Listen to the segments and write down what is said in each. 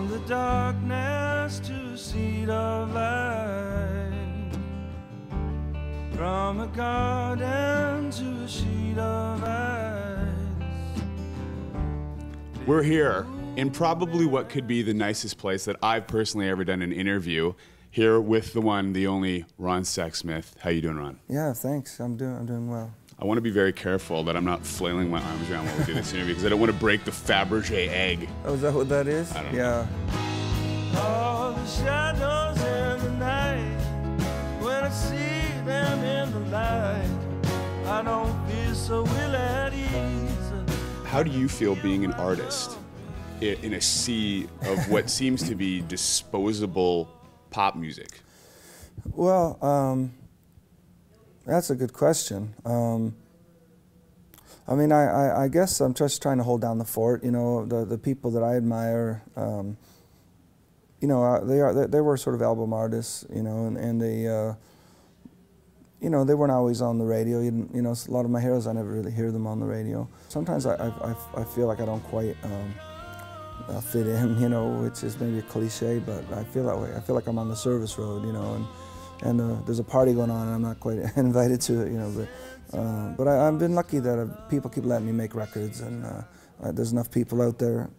From the darkness to a seed of light, from a garden to a sheet of ice. We're here in probably what could be the nicest place that I've personally ever done an interview, here with the one, the only Ron Sexsmith. How you doing, Ron? Yeah, thanks. I'm doing well. I want to be very careful that I'm not flailing my arms around while we do this interview, because I don't want to break the Fabergé egg. Oh, is that what that is? I don't know. Yeah. All the shadows in the night, when I see them in the light, I don't feel so ill at ease. How do you feel being an artist in a sea of what seems to be disposable pop music? Well, that's a good question. I mean, I guess I'm just trying to hold down the fort. You know, the people that I admire, you know, they were sort of album artists. You know, and they, you know, they weren't always on the radio. You know, a lot of my heroes, I never really hear them on the radio. Sometimes I feel like I don't quite fit in. You know, which is maybe a cliche, but I feel that way. I feel like I'm on the service road. You know, and there's a party going on, and I'm not quite invited to it, you know. But I've been lucky that people keep letting me make records, and there's enough people out there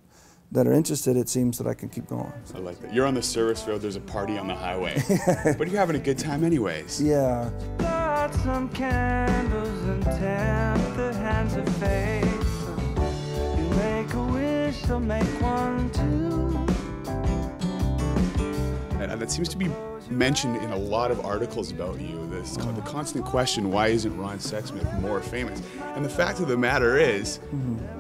that are interested. It seems that I can keep going. I like that. You're on the service road. There's a party on the highway, but you're having a good time anyways. Yeah. Light some candles and tempt the hands of fate. You make a wish, they'll make one too. And that seems to be mentioned in a lot of articles about you, the constant question, why isn't Ron Sexsmith more famous? And the fact of the matter is,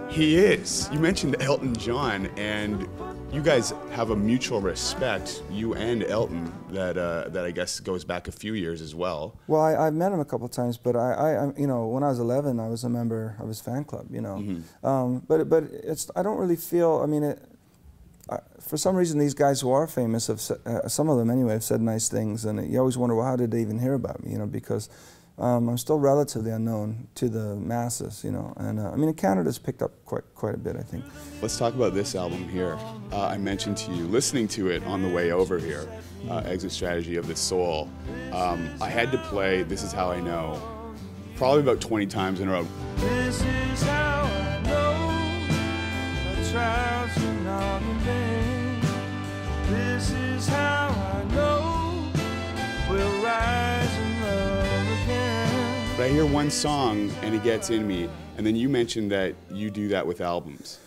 he is. You mentioned Elton John, and you guys have a mutual respect, you and Elton, that I guess goes back a few years as well. Well, I've met him a couple of times, but I you know, when I was 11, I was a member of his fan club, you know. But I don't really feel, I mean, for some reason, these guys who are famous, have some of them anyway, have said nice things, and you always wonder, well, how did they even hear about me? You know, because I'm still relatively unknown to the masses. You know, and I mean, Canada's picked up quite a bit, I think. Let's talk about this album here. I mentioned to you, listening to it on the way over here, Exit Strategy of the Soul. I had to play This Is How I Know probably about 20 times in a row. This is how I know the trials are not in vain. This is how I know we'll rise and love again. But I hear one song and it gets in me, and then you mentioned that you do that with albums.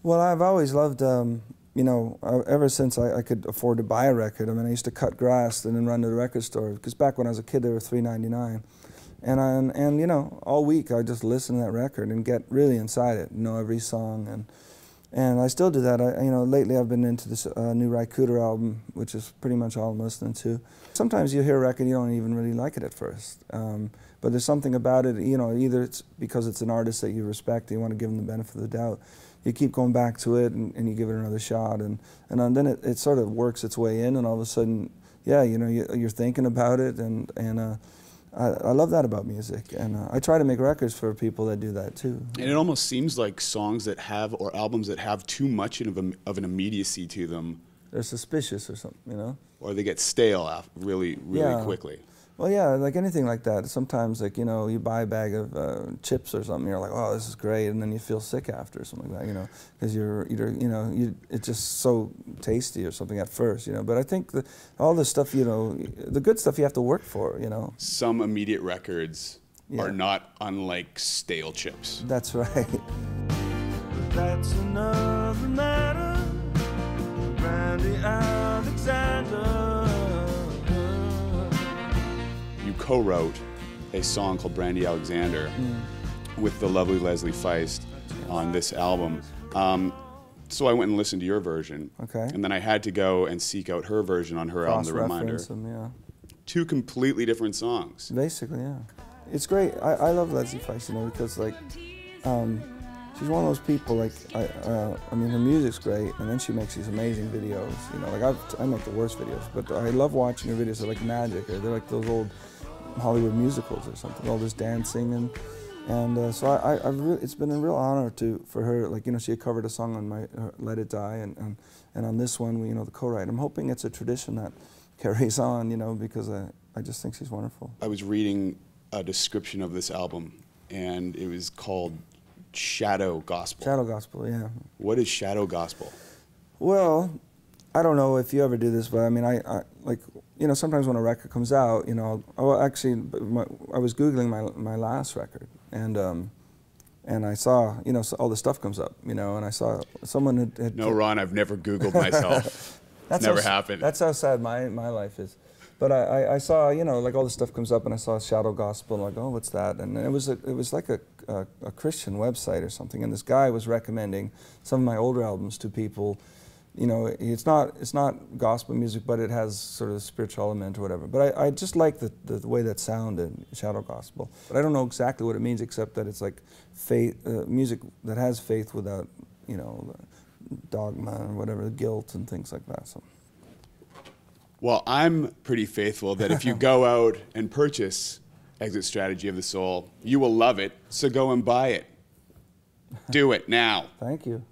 Well, I've always loved, you know, ever since I could afford to buy a record. I mean, I used to cut grass and then run to the record store, because back when I was a kid they were $3.99. And you know, all week I just listen to that record and get really inside it, know every song, and I still do that. You know, lately I've been into this new Ry Cooder album, which is pretty much all I'm listening to. Sometimes you hear a record, you don't even really like it at first, but there's something about it. You know, either it's because it's an artist that you respect, and you want to give them the benefit of the doubt. You keep going back to it, and you give it another shot, and then it sort of works its way in, and all of a sudden, yeah, you know, you're thinking about it, and I love that about music, and I try to make records for people that do that too. And it almost seems like songs that have, or albums that have too much of an immediacy to them. They're suspicious or something, you know? Or they get stale really quickly. Well, yeah, like anything like that. Sometimes, like, you know, you buy a bag of chips or something, you're like, oh, this is great, and then you feel sick after or something like that, you know, because you're either, you know, it's just so tasty or something at first, you know. But I think all the stuff, you know, the good stuff you have to work for, you know. Some immediate records are not unlike stale chips. That's right. That's another matter. Brandy Alexander. You co-wrote a song called Brandy Alexander with the lovely Leslie Feist on this album. So I went and listened to your version. Okay. And then I had to go and seek out her version on her album, The Reminder. Them, yeah. Two completely different songs. Basically, yeah. It's great. I love Leslie Feist, you know, because like, she's one of those people, like, I mean, her music's great, and then she makes these amazing videos, you know, like I make the worst videos, but I love watching her videos. They're like magic, or they're like those old Hollywood musicals or something, all this dancing, And so it's been a real honor for her. Like, you know, she had covered a song on my Let It Die, and on this one, we, you know, the co-write. I'm hoping it's a tradition that carries on, you know, because I just think she's wonderful. I was reading a description of this album, and it was called Shadow Gospel. Shadow Gospel, yeah. What is Shadow Gospel? Well, I don't know if you ever do this, but I mean, I like, you know, sometimes when a record comes out, you know, actually, I was Googling my last record, and I saw, you know, all the stuff comes up, you know, and I saw someone had No, Ron, I've never Googled myself. It's never happened. That's how sad my life is. But I saw, you know, like all the stuff comes up, and I saw Shadow Gospel, and I'm like, oh, what's that? And it was like a Christian website or something, and this guy was recommending some of my older albums to people. You know, it's not gospel music, but it has sort of a spiritual element or whatever. But I just like the way that sounded, Shadow Gospel. But I don't know exactly what it means, except that it's like faith, music that has faith without, you know, dogma or whatever, guilt and things like that. So. Well, I'm pretty faithful that if you go out and purchase Exit Strategy of the Soul, you will love it, so go and buy it. Do it now. Thank you.